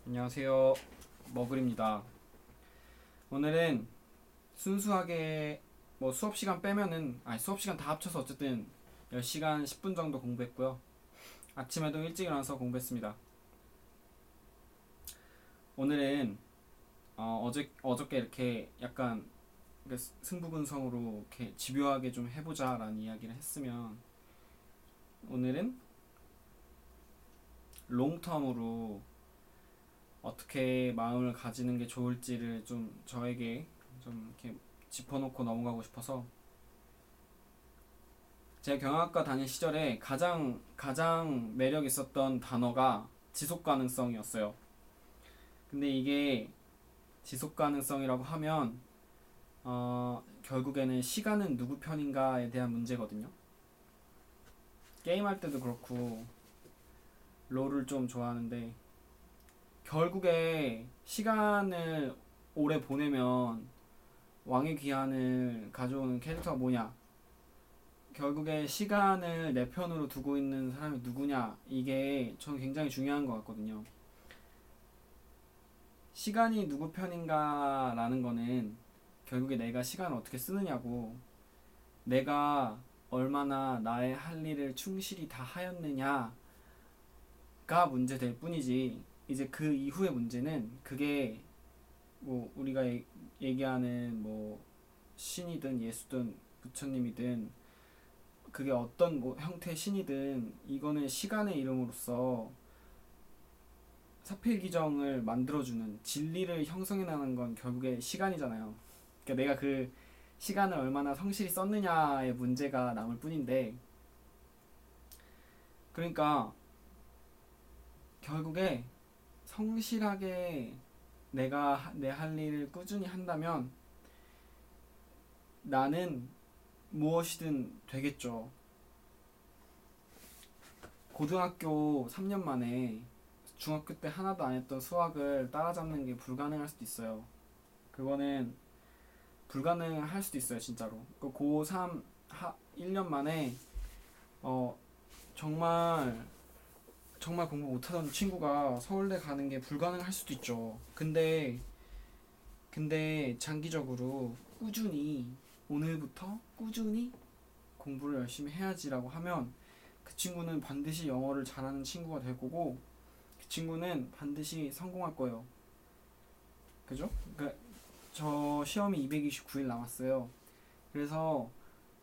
안녕하세요. 머글입니다. 오늘은 순수하게 뭐 수업 시간 빼면은 수업 시간 다 합쳐서 어쨌든 10시간 10분 정도 공부했고요. 아침에도 일찍 일어나서 공부했습니다. 오늘은 어저께 이렇게 약간 승부근성으로 이렇게 집요하게 좀 해보자라는 이야기를 했으면, 오늘은 롱텀으로 어떻게 마음을 가지는 게 좋을지를 좀 저에게 좀 이렇게 짚어놓고 넘어가고 싶어서, 제가 경영학과 다닐 시절에 가장 매력 있었던 단어가 지속 가능성이었어요. 근데 이게 지속 가능성이라고 하면 결국에는 시간은 누구 편인가에 대한 문제거든요. 게임할 때도 그렇고 롤을 좀 좋아하는데, 결국에 시간을 오래 보내면 왕의 귀환을 가져오는 캐릭터가 뭐냐, 결국에 시간을 내 편으로 두고 있는 사람이 누구냐, 이게 저는 굉장히 중요한 것 같거든요. 시간이 누구 편인가 라는 거는 결국에 내가 시간을 어떻게 쓰느냐고, 내가 얼마나 나의 할 일을 충실히 다 하였느냐가 문제될 뿐이지, 이제 그 이후의 문제는, 그게 뭐 우리가 얘기하는 뭐 신이든 예수든 부처님이든, 그게 어떤 뭐 형태의 신이든, 이거는 시간의 이름으로써 사필기정을 만들어주는, 진리를 형성해내는 건 결국에 시간이잖아요. 그러니까 내가 그 시간을 얼마나 성실히 썼느냐의 문제가 남을 뿐인데, 그러니까 결국에 성실하게 내가 내 할 일을 꾸준히 한다면 나는 무엇이든 되겠죠. 고등학교 3년 만에 중학교 때 하나도 안 했던 수학을 따라잡는 게 불가능할 수도 있어요. 그거는 불가능할 수도 있어요, 진짜로. 고3 1년 만에 정말 공부 못하던 친구가 서울대 가는 게 불가능할 수도 있죠. 근데 장기적으로 꾸준히, 오늘부터 꾸준히 공부를 열심히 해야지라고 하면, 그 친구는 반드시 영어를 잘하는 친구가 될 거고, 그 친구는 반드시 성공할 거예요. 그죠? 그러니까 저 시험이 229일 남았어요. 그래서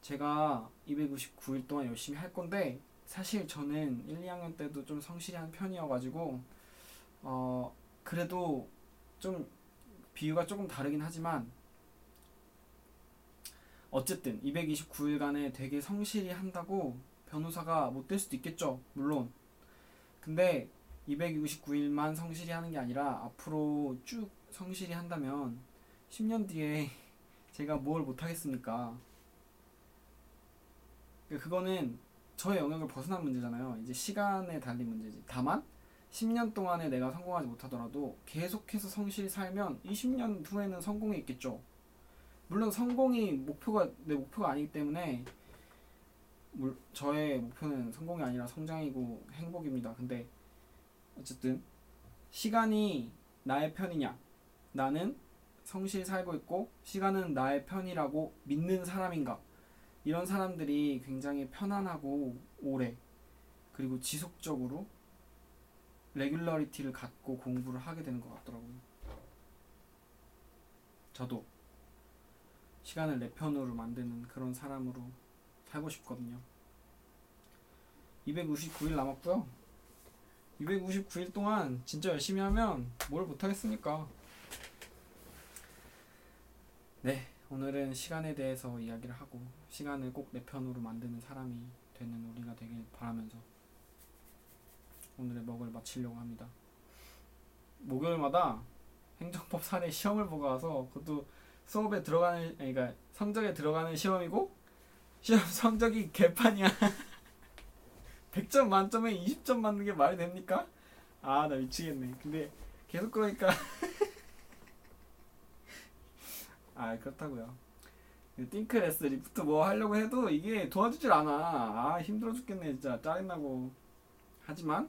제가 259일 동안 열심히 할 건데, 사실 저는 1, 2학년 때도 좀 성실히 한 편이어가지고 그래도 좀 비유가 조금 다르긴 하지만, 어쨌든 229일간에 되게 성실히 한다고 변호사가 못 될 수도 있겠죠, 물론. 근데 229일만 성실히 하는 게 아니라 앞으로 쭉 성실히 한다면 10년 뒤에 제가 뭘 못하겠습니까? 그거는 저의 영역을 벗어난 문제잖아요. 이제 시간에 달린 문제지. 다만 10년 동안에 내가 성공하지 못하더라도 계속해서 성실히 살면 20년 후에는 성공이 있겠죠. 물론 성공이 내 목표가 아니기 때문에, 저의 목표는 성공이 아니라 성장이고 행복입니다. 근데 어쨌든 시간이 나의 편이냐, 나는 성실히 살고 있고 시간은 나의 편이라고 믿는 사람인가, 이런 사람들이 굉장히 편안하고 오래, 그리고 지속적으로 레귤러리티를 갖고 공부를 하게 되는 것 같더라고요. 저도 시간을 내 편으로 만드는 그런 사람으로 살고 싶거든요. 259일 남았고요. 259일 동안 진짜 열심히 하면 뭘 못하겠습니까? 네, 오늘은 시간에 대해서 이야기를 하고, 시간을 꼭 내 편으로 만드는 사람이 되는 우리가 되길 바라면서 오늘의 먹을 마치려고 합니다. 목요일마다 행정법 사례 시험을 보고 와서, 그것도 수업에 들어가는, 그러니까 성적에 들어가는 시험이고, 시험 성적이 개판이야. 100점 만점에 20점 맞는 게 말이 됩니까? 나 미치겠네. 근데 계속 그러니까 그렇다고요. 띵크레스 리프트 뭐 하려고 해도 이게 도와주질 않아. 힘들어 죽겠네, 진짜 짜증나고. 하지만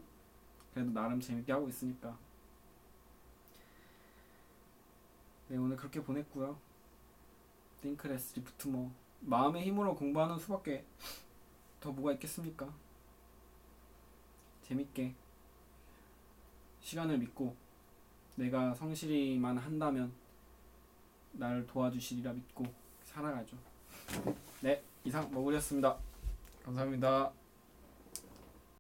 그래도 나름 재밌게 하고 있으니까 네, 오늘 그렇게 보냈고요. 띵크레스 리프트 뭐 마음의 힘으로 공부하는 수밖에 더 뭐가 있겠습니까? 재밌게 시간을 믿고 내가 성실히만 한다면 나를 도와주시리라 믿고 살아가죠. 네, 이상 머구리였습니다. 감사합니다.